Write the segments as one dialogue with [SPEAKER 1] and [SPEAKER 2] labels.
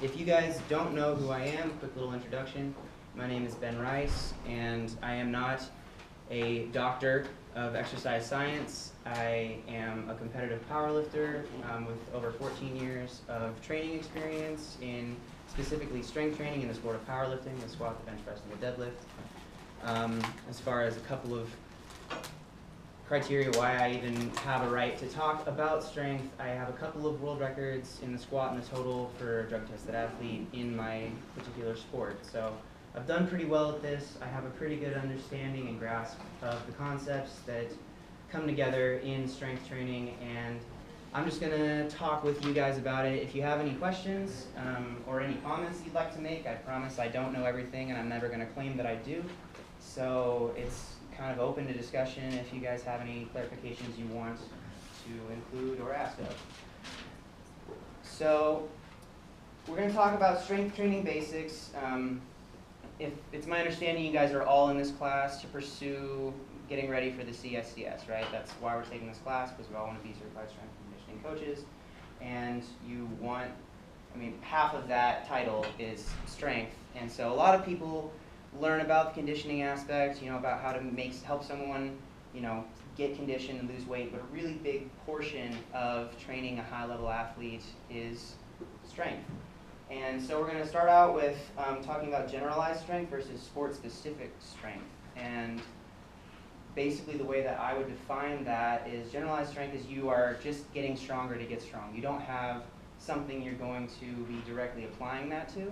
[SPEAKER 1] If you guys don't know who I am, quick little introduction. My name is Ben Rice, and I am not a doctor of exercise science. I am a competitive powerlifter with over 14 years of training experience in specifically strength training in the sport of powerlifting, the squat, the bench press, and the deadlift. As far as a couple of criteria why I even have a right to talk about strength, I have a couple of world records in the squat and the total for a drug-tested athlete in my particular sport. So I've done pretty well at this. I have a pretty good understanding and grasp of the concepts that come together in strength training, and I'm just going to talk with you guys about it. If you have any questions or any comments you'd like to make, I promise I don't know everything, and I'm never going to claim that I do. So it's kind of open to discussion if you guys have any clarifications you want to include or ask of. So we're going to talk about strength training basics. If it's my understanding you guys are all in this class to pursue getting ready for the CSCS, right? That's why we're taking this class, because we all want to be certified strength and conditioning coaches. And you want, half of that title is strength. And so a lot of people learn about the conditioning aspect, about how to help someone, get conditioned and lose weight, but a really big portion of training a high-level athlete is strength. And so we're going to start out with talking about generalized strength versus sport-specific strength. And basically the way that I would define that is generalized strength is you are just getting stronger to get strong. You don't have something you're going to be directly applying that to.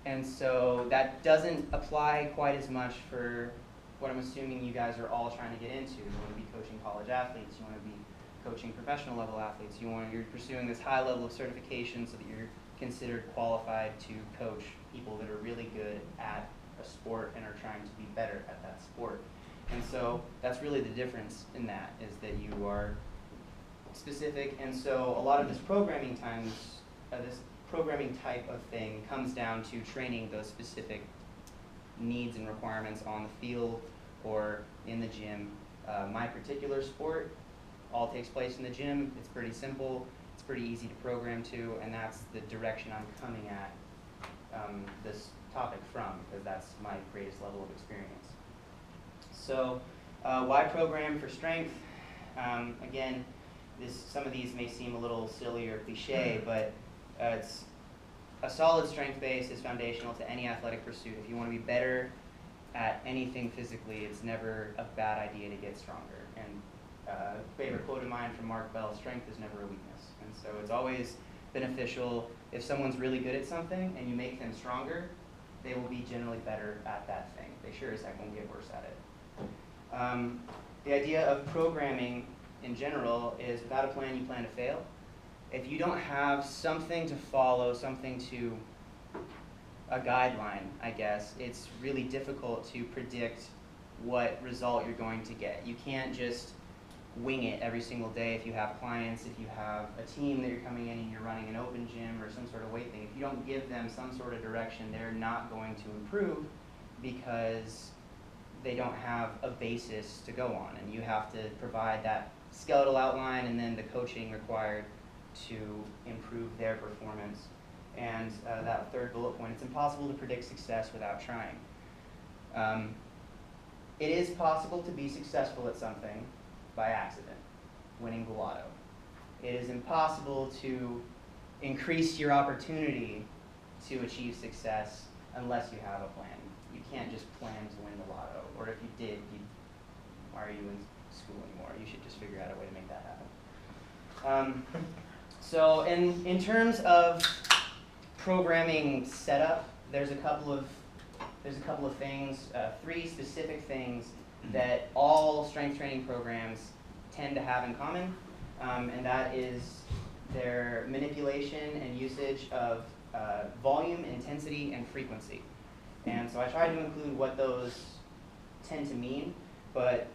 [SPEAKER 1] And so that doesn't apply quite as much for what I'm assuming you guys are all trying to get into. You want to be coaching college athletes, you want to be coaching professional level athletes, you're pursuing this high level of certification so that you're considered qualified to coach people that are really good at a sport and are trying to be better at that sport. And so that's really the difference in that, is that you are specific. And so a lot of this programming type of thing comes down to training those specific needs and requirements on the field or in the gym. My particular sport all takes place in the gym. It's pretty simple, it's pretty easy to program to, and that's the direction I'm coming at this topic from, because that's my greatest level of experience. So why program for strength? Again, some of these may seem a little silly or cliche, but it's a solid strength base is foundational to any athletic pursuit. If you want to be better at anything physically, it's never a bad idea to get stronger. And a favorite quote of mine from Mark Bell, strength is never a weakness. And so it's always beneficial if someone's really good at something and you make them stronger, they will be generally better at that thing. They sure as heck won't get worse at it. The idea of programming in general is without a plan, you plan to fail. If you don't have something to follow, something to a guideline, I guess, it's really difficult to predict what result you're going to get. You can't just wing it every single day if you have clients, if you have a team that you're coming in and you're running an open gym or some sort of weight thing. If you don't give them some sort of direction, they're not going to improve because they don't have a basis to go on. And you have to provide that skeletal outline and then the coaching required to improve their performance. And that third bullet point, it's impossible to predict success without trying. It is possible to be successful at something by accident, winning the lotto. It is impossible to increase your opportunity to achieve success unless you have a plan. You can't just plan to win the lotto, or if you did, why are you in school anymore? You should just figure out a way to make that happen. So in terms of programming setup, there's a couple of things, 3 specific things that all strength training programs tend to have in common, and that is their manipulation and usage of volume, intensity, and frequency. And so I tried to include what those tend to mean, but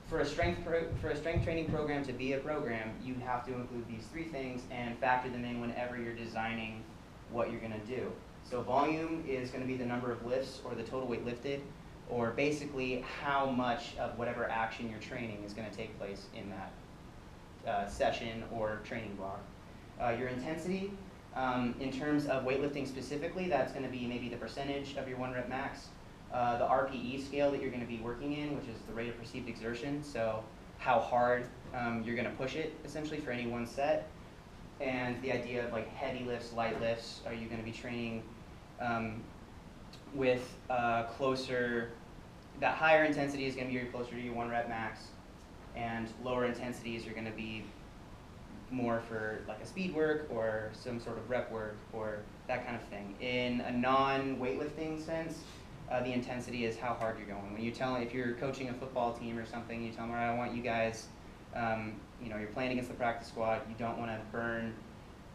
[SPEAKER 1] for a strength training program to be a program, you have to include these 3 things and factor them in whenever you're designing what you're going to do. So volume is going to be the number of lifts or the total weight lifted, or basically how much of whatever action you're training is going to take place in that session or training block. Your intensity In terms of weightlifting specifically, that's going to be maybe the percentage of your 1 rep max. The RPE scale that you're going to be working in, which is the rate of perceived exertion, so how hard you're going to push it essentially for any one set. And the idea of like heavy lifts, light lifts, are you going to be training with closer, that higher intensity is going to be closer to your 1 rep max, and lower intensities are going to be more for like a speed work or some sort of rep work or that kind of thing. In a non-weightlifting sense, the intensity is how hard you're going. When you tell, if you're coaching a football team or something, you tell them, all right, I want you guys, you know, you're playing against the practice squad, you don't want to burn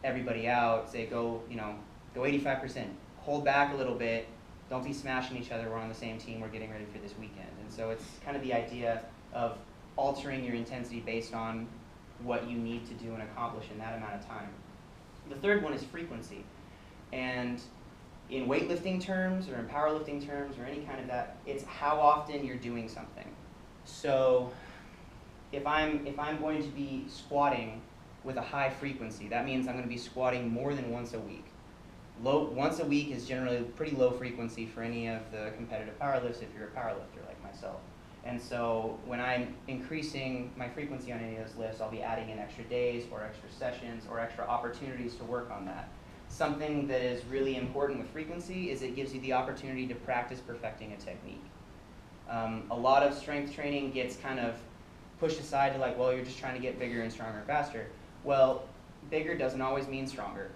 [SPEAKER 1] everybody out, say go, you know, go 85%, hold back a little bit, don't be smashing each other, we're on the same team, we're getting ready for this weekend. And so it's kind of the idea of altering your intensity based on what you need to do and accomplish in that amount of time. The third one is frequency. And in weightlifting terms or in powerlifting terms or any kind of that, it's how often you're doing something. So if I'm going to be squatting with a high frequency, that means I'm going to be squatting more than once a week. Once a week is generally pretty low frequency for any of the competitive powerlifts if you're a powerlifter like myself. And so when I'm increasing my frequency on any of those lifts, I'll be adding in extra days or extra sessions or extra opportunities to work on that. Something that is really important with frequency is it gives you the opportunity to practice perfecting a technique. A lot of strength training gets kind of pushed aside to like, well, you're just trying to get bigger and stronger and faster. Well, bigger doesn't always mean stronger,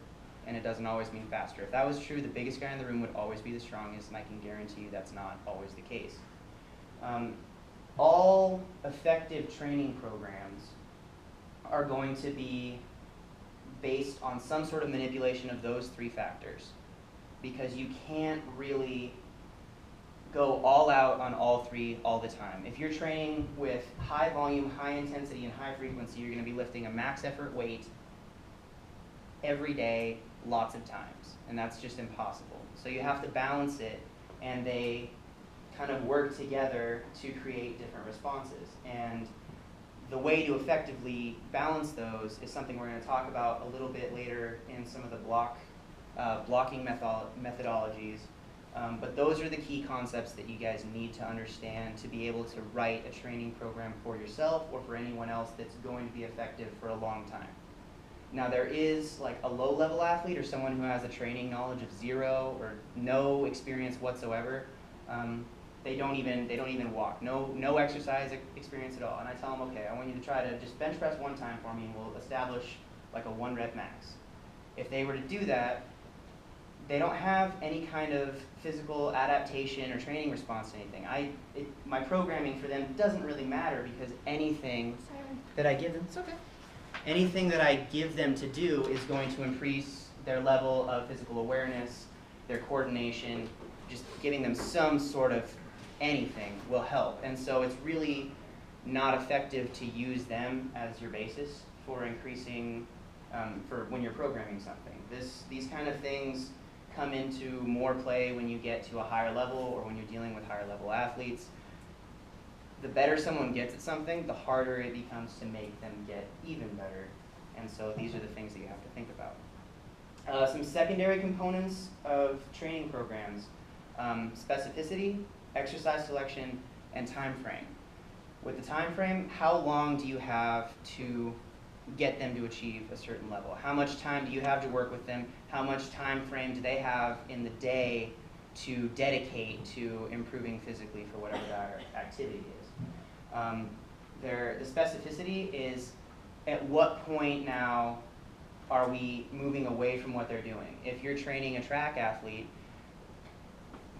[SPEAKER 1] and it doesn't always mean faster. If that was true, the biggest guy in the room would always be the strongest, and I can guarantee you that's not always the case. All effective training programs are going to be based on some sort of manipulation of those 3 factors, because you can't really go all out on all 3 all the time. If you're training with high volume, high intensity, and high frequency, you're going to be lifting a max effort weight every day, lots of times, and that's just impossible. So you have to balance it, and they kind of work together to create different responses. And the way to effectively balance those is something we're going to talk about a little bit later in some of the blocking methodologies. But those are the key concepts that you guys need to understand to be able to write a training program for yourself or for anyone else that's going to be effective for a long time. Now there is like a low-level athlete or someone who has a training knowledge of 0 or no experience whatsoever. They don't even walk, no exercise experience at all. And I tell them, okay, I want you to try to just bench press 1 time for me, and we'll establish like a 1 rep max. If they were to do that, they don't have any kind of physical adaptation or training response to anything. My programming for them doesn't really matter, because anything that I give them, it's okay. Anything that I give them to do is going to increase their level of physical awareness, their coordination. Just giving them some sort of anything will help. And so it's really not effective to use them as your basis for increasing, for when you're programming something. These kind of things come into more play when you get to a higher level or when you're dealing with higher level athletes. The better someone gets at something, the harder it becomes to make them get even better. And so these are the things that you have to think about. Some secondary components of training programs: specificity, exercise selection, and time frame. With the time frame, how long do you have to get them to achieve a certain level? How much time do you have to work with them? How much time frame do they have in the day to dedicate to improving physically for whatever that activity is? The specificity is at what point now are we moving away from what they're doing? If you're training a track athlete,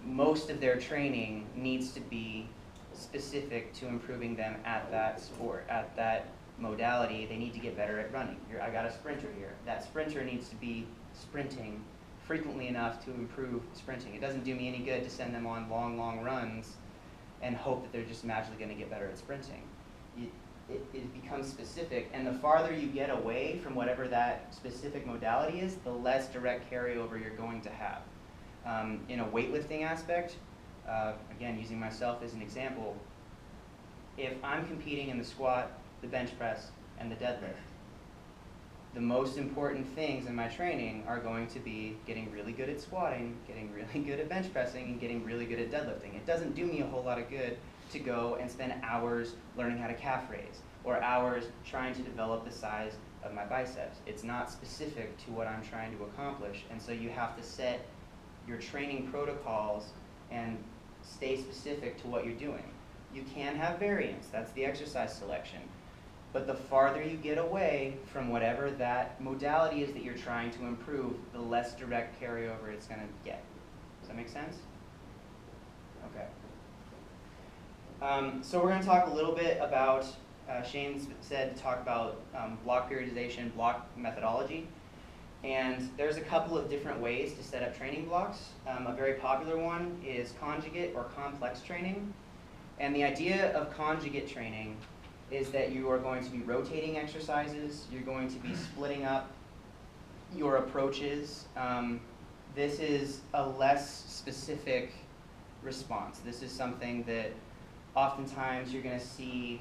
[SPEAKER 1] most of their training needs to be specific to improving them at that sport, at that modality. They need to get better at running. I got a sprinter here. That sprinter needs to be sprinting frequently enough to improve sprinting. It doesn't do me any good to send them on long runs and hope that they're just magically going to get better at sprinting. It becomes specific, and the farther you get away from whatever that specific modality is, the less direct carryover you're going to have. In a weightlifting aspect, again, using myself as an example, if I'm competing in the squat, the bench press, and the deadlift, the most important things in my training are going to be getting really good at squatting, getting really good at bench pressing, and getting really good at deadlifting. It doesn't do me a whole lot of good to go and spend hours learning how to calf raise, or hours trying to develop the size of my biceps. It's not specific to what I'm trying to accomplish, and so you have to set your training protocols and stay specific to what you're doing. You can have variance, that's the exercise selection. But the farther you get away from whatever that modality is that you're trying to improve, the less direct carryover it's going to get. Does that make sense? Okay. So we're going to talk a little bit about, Shane said to talk about block periodization, block methodology. And there's a couple of different ways to set up training blocks. A very popular one is conjugate or complex training. And the idea of conjugate training is that you are going to be rotating exercises, you're going to be splitting up your approaches. This is a less specific response. This is something that oftentimes you're going to see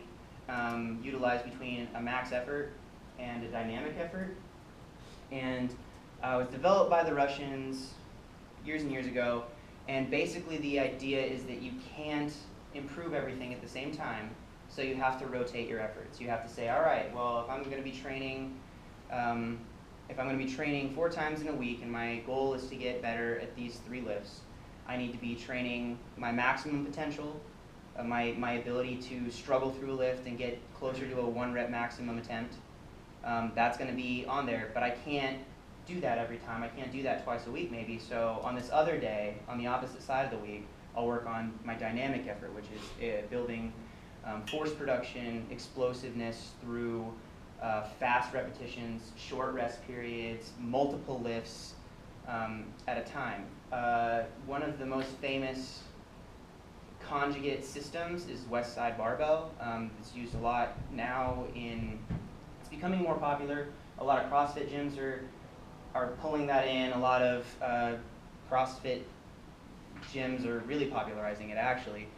[SPEAKER 1] utilized between a max effort and a dynamic effort. And it was developed by the Russians years and years ago. And basically the idea is that you can't improve everything at the same time. So you have to rotate your efforts. You have to say, all right, well, if I'm going to be training, 4 times in a week, and my goal is to get better at these 3 lifts, I need to be training my maximum potential, my ability to struggle through a lift and get closer to a 1 rep maximum attempt. That's going to be on there, but I can't do that every time. I can't do that twice a week, maybe. So on this other day, on the opposite side of the week, I'll work on my dynamic effort, which is building force production, explosiveness through fast repetitions, short rest periods, multiple lifts at a time. One of the most famous conjugate systems is West Side Barbell. It's used a lot now it's becoming more popular. A lot of CrossFit gyms are pulling that in. A lot of CrossFit gyms are really popularizing it, actually.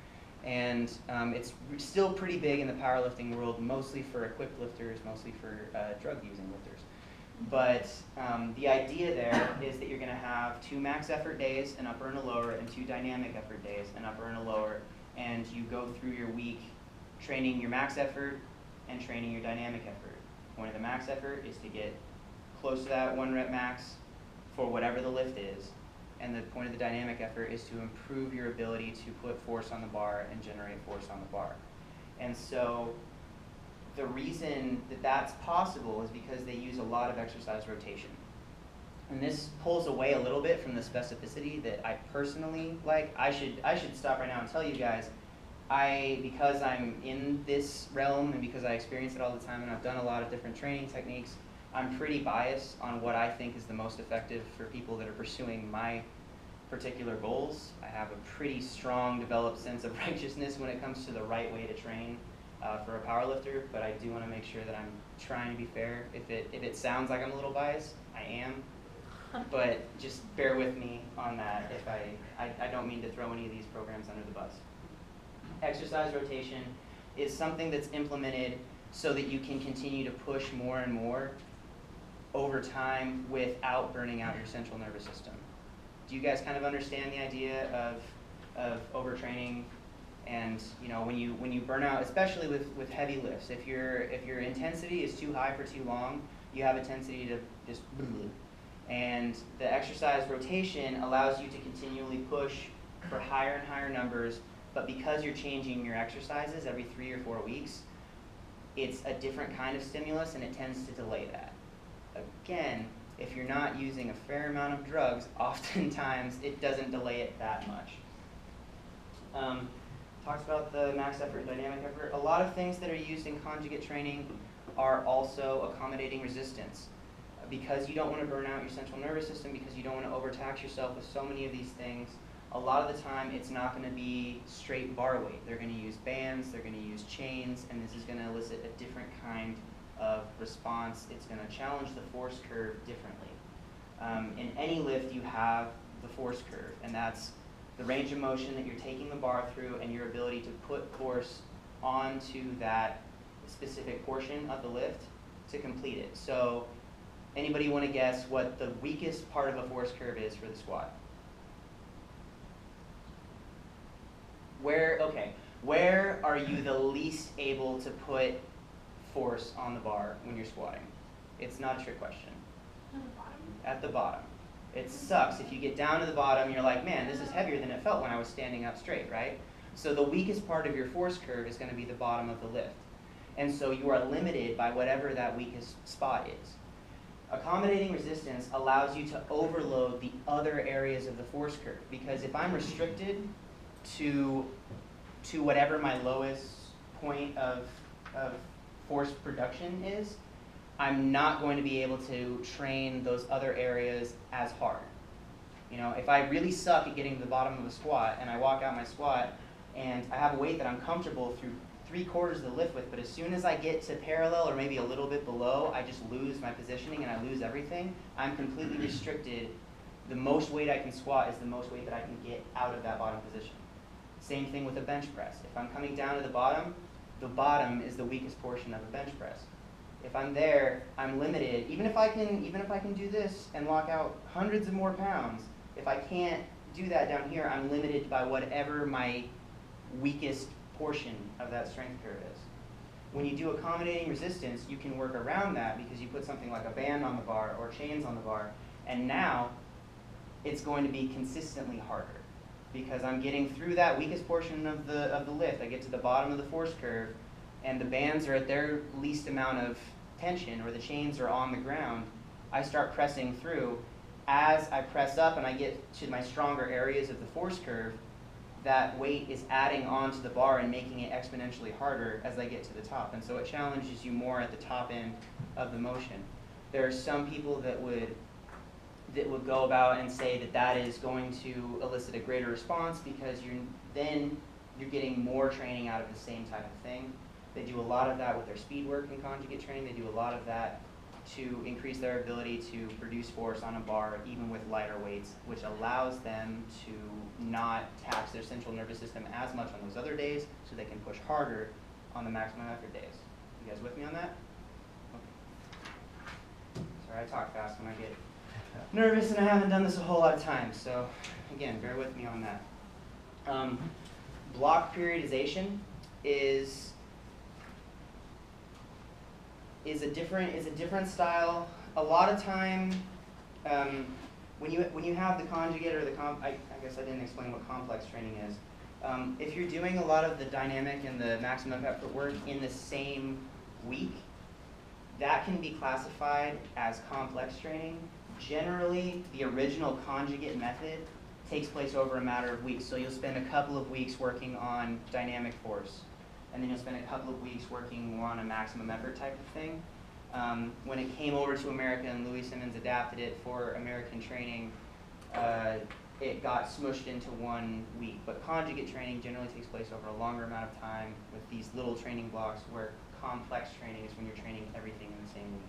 [SPEAKER 1] And it's still pretty big in the powerlifting world, mostly for equipped lifters, mostly for drug-using lifters. But the idea there is that you're going to have 2 max effort days, an upper and a lower, and 2 dynamic effort days, an upper and a lower. And you go through your week training your max effort and training your dynamic effort. The point of the max effort is to get close to that 1 rep max for whatever the lift is. And the point of the dynamic effort is to improve your ability to put force on the bar and generate force on the bar. And so the reason that that's possible is because they use a lot of exercise rotation. And this pulls away a little bit from the specificity that I personally like. I should stop right now and tell you guys, because I'm in this realm and because I experience it all the time and I've done a lot of different training techniques, I'm pretty biased on what I think is the most effective for people that are pursuing my particular goals. I have a pretty strong developed sense of righteousness when it comes to the right way to train for a powerlifter, but I do want to make sure that I'm trying to be fair. If it sounds like I'm a little biased, I am, but just bear with me on that if I don't mean to throw any of these programs under the bus. Exercise rotation is something that's implemented so that you can continue to push more and more over time without burning out your central nervous system. Do you guys kind of understand the idea of overtraining? And when you burn out, especially with heavy lifts, if your intensity is too high for too long, you have a tendency to just and the exercise rotation allows you to continually push for higher and higher numbers, but because you're changing your exercises every 3 or 4 weeks, it's a different kind of stimulus and it tends to delay that. Again, if you're not using a fair amount of drugs, oftentimes it doesn't delay it that much. Talks about the max effort and dynamic effort. A lot of things that are used in conjugate training are also accommodating resistance. Because you don't want to burn out your central nervous system, because you don't want to overtax yourself with so many of these things, a lot of the time it's not going to be straight bar weight. They're going to use bands, they're going to use chains, and this is going to elicit a different kind of response. It's going to challenge the force curve differently. In any lift you have the force curve, and that's the range of motion that you're taking the bar through and your ability to put force onto that specific portion of the lift to complete it. So Anybody want to guess what the weakest part of a force curve is for the squat? Where are you the least able to put force on the bar when you're squatting? It's not a trick question.
[SPEAKER 2] At the bottom?
[SPEAKER 1] At the bottom. It sucks. If you get down to the bottom, you're like, man, this is heavier than it felt when I was standing up straight, right? So the weakest part of your force curve is going to be the bottom of the lift. And so you are limited by whatever that weakest spot is. Accommodating resistance allows you to overload the other areas of the force curve, because if I'm restricted to whatever my lowest point of force production is, I'm not going to be able to train those other areas as hard. You know, if I really suck at getting to the bottom of a squat and I walk out my squat and I have a weight that I'm comfortable through 3/4 of the lift with, but as soon as I get to parallel or maybe a little bit below, I just lose my positioning and I lose everything. I'm completely restricted. The most weight I can squat is the most weight that I can get out of that bottom position. Same thing with a bench press. If I'm coming down to the bottom is the weakest portion of a bench press. If I'm there, I'm limited. Even if I can do this and lock out hundreds of more pounds, if I can't do that down here, I'm limited by whatever my weakest portion of that strength curve is. When you do accommodating resistance, you can work around that because you put something like a band on the bar or chains on the bar, and now it's going to be consistently harder because I'm getting through that weakest portion of the lift. I get to the bottom of the force curve, and the bands are at their least amount of tension, or the chains are on the ground. I start pressing through. As I press up and I get to my stronger areas of the force curve, that weight is adding onto the bar and making it exponentially harder as I get to the top. And so it challenges you more at the top end of the motion. There are some people that would go about and say that that is going to elicit a greater response because you're getting more training out of the same type of thing. They do a lot of that with their speed work and conjugate training. They do a lot of that to increase their ability to produce force on a bar even with lighter weights, which allows them to not tax their central nervous system as much on those other days so they can push harder on the maximum effort days. You guys with me on that? Okay. Sorry, I talk fast when I get nervous and I haven't done this a whole lot of times, so again, bear with me on that. Block periodization is a different style. A lot of time, when you have the conjugate or I guess I didn't explain what complex training is. If you're doing a lot of the dynamic and the maximum effort work in the same week, that can be classified as complex training. Generally, the original conjugate method takes place over a matter of weeks. So you'll spend a couple of weeks working on dynamic force, and then you'll spend a couple of weeks working more on a maximum effort type of thing. When it came over to America and Louis Simmons adapted it for American training, it got smushed into 1 week. But conjugate training generally takes place over a longer amount of time with these little training blocks, where complex training is when you're training everything in the same week.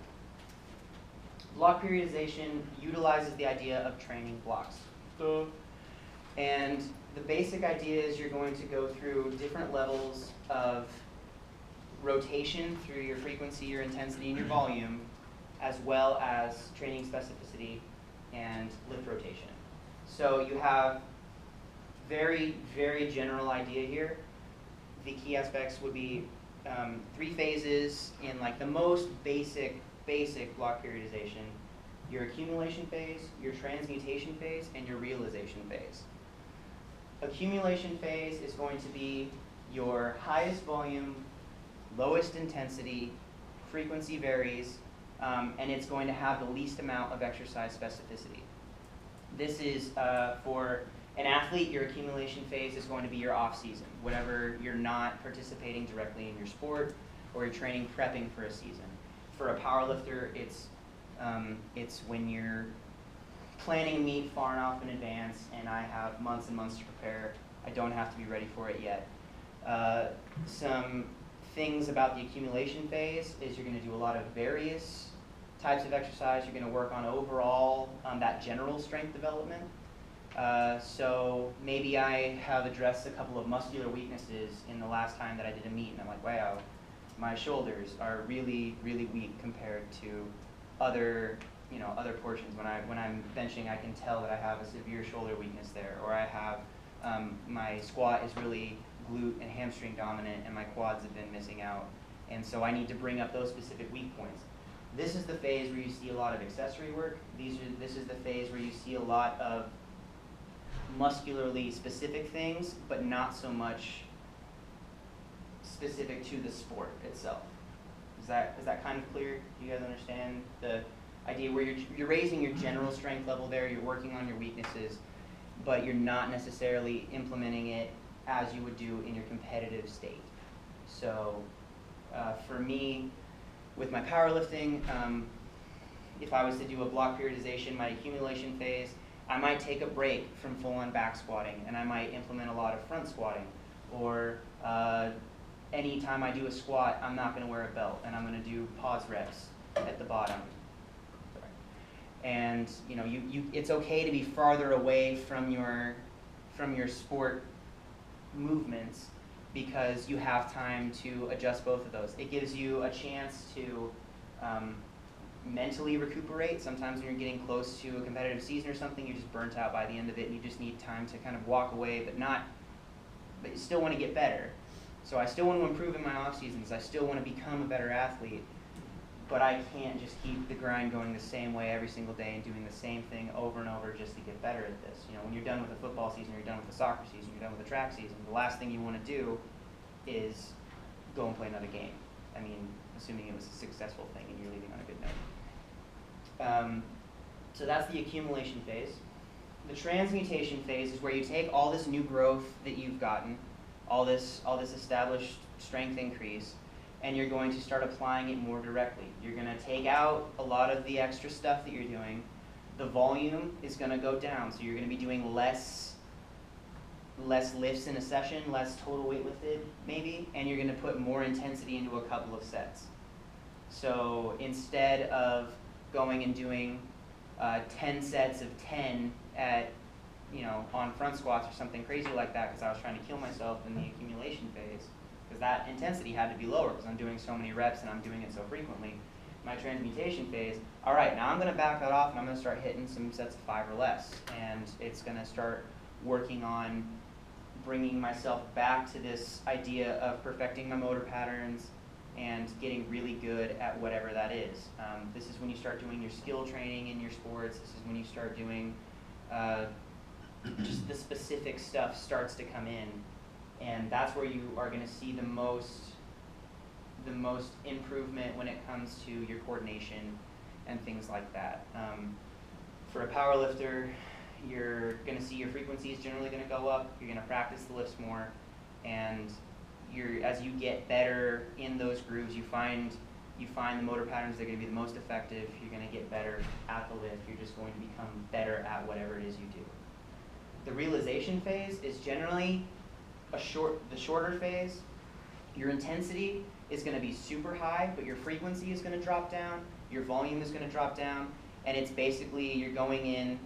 [SPEAKER 1] Block periodization utilizes the idea of training blocks. And the basic idea is you're going to go through different levels of rotation through your frequency, your intensity, and your volume, as well as training specificity and lift rotation. So you have very, very general idea here. The key aspects would be 3 phases in like the most basic block periodization: your accumulation phase, your transmutation phase, and your realization phase. Accumulation phase is going to be your highest volume, lowest intensity, frequency varies, and it's going to have the least amount of exercise specificity. This is for an athlete, your accumulation phase is going to be your off-season, whatever you're not participating directly in your sport or you're training prepping for a season. For a powerlifter, it's when you're planning a meet far enough in advance and I have months and months to prepare. I don't have to be ready for it yet. Some things about the accumulation phase is you're going to do a lot of various types of exercise. You're going to work on overall that general strength development. So maybe I have addressed a couple of muscular weaknesses in the last time that I did a meet, and I'm like, wow, my shoulders are really, really weak compared to other other portions. When I'm benching, I can tell that I have a severe shoulder weakness there, or I have my squat is really glute and hamstring dominant, and my quads have been missing out, and so I need to bring up those specific weak points. This is the phase where you see a lot of accessory work. This is the phase where you see a lot of muscularly specific things, but not so much specific to the sport itself. Is that kind of clear? Do you guys understand the idea where you're raising your general strength level there, you're working on your weaknesses, but you're not necessarily implementing it as you would do in your competitive state. So for me, with my powerlifting, if I was to do a block periodization, my accumulation phase, I might take a break from full-on back squatting, and I might implement a lot of front squatting. Or anytime I do a squat, I'm not going to wear a belt, and I'm going to do pause reps at the bottom. And it's okay to be farther away from your sport movements, because you have time to adjust both of those. It gives you a chance to mentally recuperate. Sometimes when you're getting close to a competitive season or something, you're just burnt out by the end of it, and you just need time to kind of walk away, but you still want to get better. So I still want to improve in my off seasons. I still want to become a better athlete, but I can't just keep the grind going the same way every single day and doing the same thing over and over just to get better at this. When you're done with the football season, you're done with the soccer season, you're done with the track season, the last thing you want to do is go and play another game. I mean, assuming it was a successful thing and you're leaving on a good note. So that's the accumulation phase. The transmutation phase is where you take all this new growth that you've gotten, all this established strength increase, and you're going to start applying it more directly. You're going to take out a lot of the extra stuff that you're doing. The volume is going to go down, so you're going to be doing less lifts in a session, less total weight lifted maybe, and you're going to put more intensity into a couple of sets. So instead of going and doing 10 sets of 10 at on front squats or something crazy like that, because I was trying to kill myself in the accumulation phase, because that intensity had to be lower because I'm doing so many reps and I'm doing it so frequently. My transmutation phase, all right, now I'm going to back that off and I'm going to start hitting some sets of 5 or less, and it's going to start working on bringing myself back to this idea of perfecting my motor patterns and getting really good at whatever that is. This is when you start doing your skill training in your sports. This is when you start doing just the specific stuff starts to come in, and that's where you are going to see the most improvement when it comes to your coordination and things like that. For a power lifter, you're going to see your frequency is generally going to go up. You're going to practice the lifts more, and as you get better in those grooves, you find the motor patterns that are going to be the most effective. You're going to get better at the lift. You're just going to become better at whatever it is you do. The realization phase is generally the shorter phase. Your intensity is going to be super high, but your frequency is going to drop down. Your volume is going to drop down, and it's basically you're going in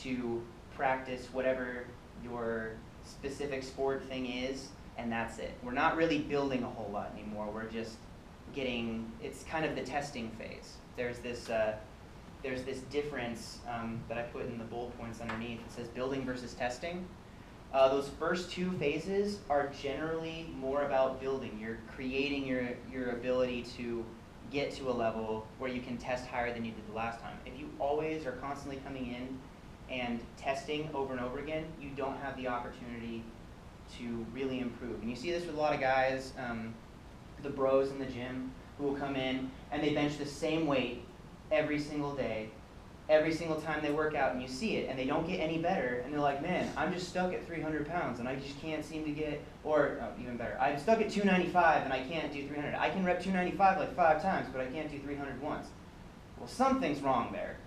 [SPEAKER 1] to practice whatever your specific sport thing is, and that's it. We're not really building a whole lot anymore. We're just it's kind of the testing phase. There's this difference that I put in the bullet points underneath. It says building versus testing. Those first 2 phases are generally more about building. You're creating your ability to get to a level where you can test higher than you did the last time. If you always are constantly coming in and testing over and over again, you don't have the opportunity to really improve. And you see this with a lot of guys, the bros in the gym, who will come in and they bench the same weight every single day, every single time they work out, and you see it, and they don't get any better, and they're like, man, I'm just stuck at 300 pounds, and I just can't seem to get, or even better, I'm stuck at 295, and I can't do 300. I can rep 295 like 5 times, but I can't do 300 once. Well, something's wrong there.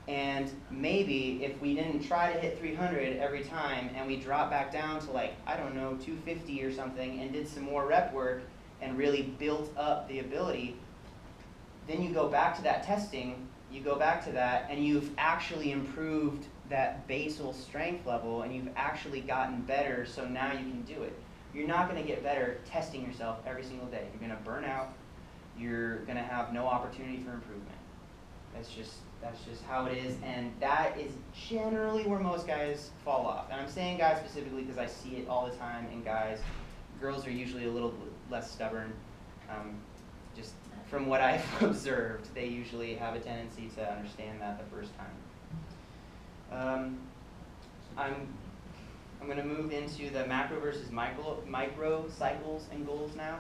[SPEAKER 1] And maybe if we didn't try to hit 300 every time, and we dropped back down to like, I don't know, 250 or something, and did some more rep work, and really built up the ability, then you go back to that testing, you go back to that, and you've actually improved that basal strength level, and you've actually gotten better, so now you can do it. You're not going to get better testing yourself every single day. You're going to burn out. You're going to have no opportunity for improvement. That's just how it is, and that is generally where most guys fall off. And I'm saying guys specifically because I see it all the time in guys. Girls are usually a little less stubborn. Just from what I've observed, they usually have a tendency to understand that the first time. I'm going to move into the macro versus micro cycles and goals now.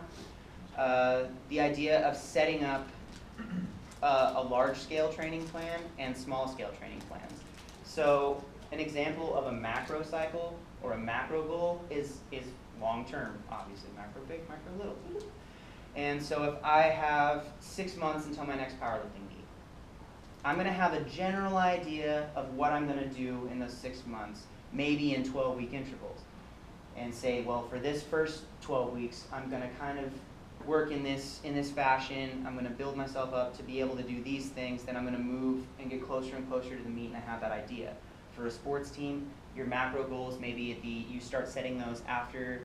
[SPEAKER 1] The idea of setting up a large-scale training plan and small-scale training plans. So an example of a macro cycle or a macro goal is long-term, obviously. Macro big, macro little. And so if I have 6 months until my next powerlifting meet, I'm going to have a general idea of what I'm going to do in those 6 months, maybe in 12-week intervals. And say, well, for this first 12 weeks, I'm going to kind of work in this fashion. I'm going to build myself up to be able to do these things. Then I'm going to move and get closer and closer to the meet, and I have that idea. For a sports team, your macro goals maybe you start setting those after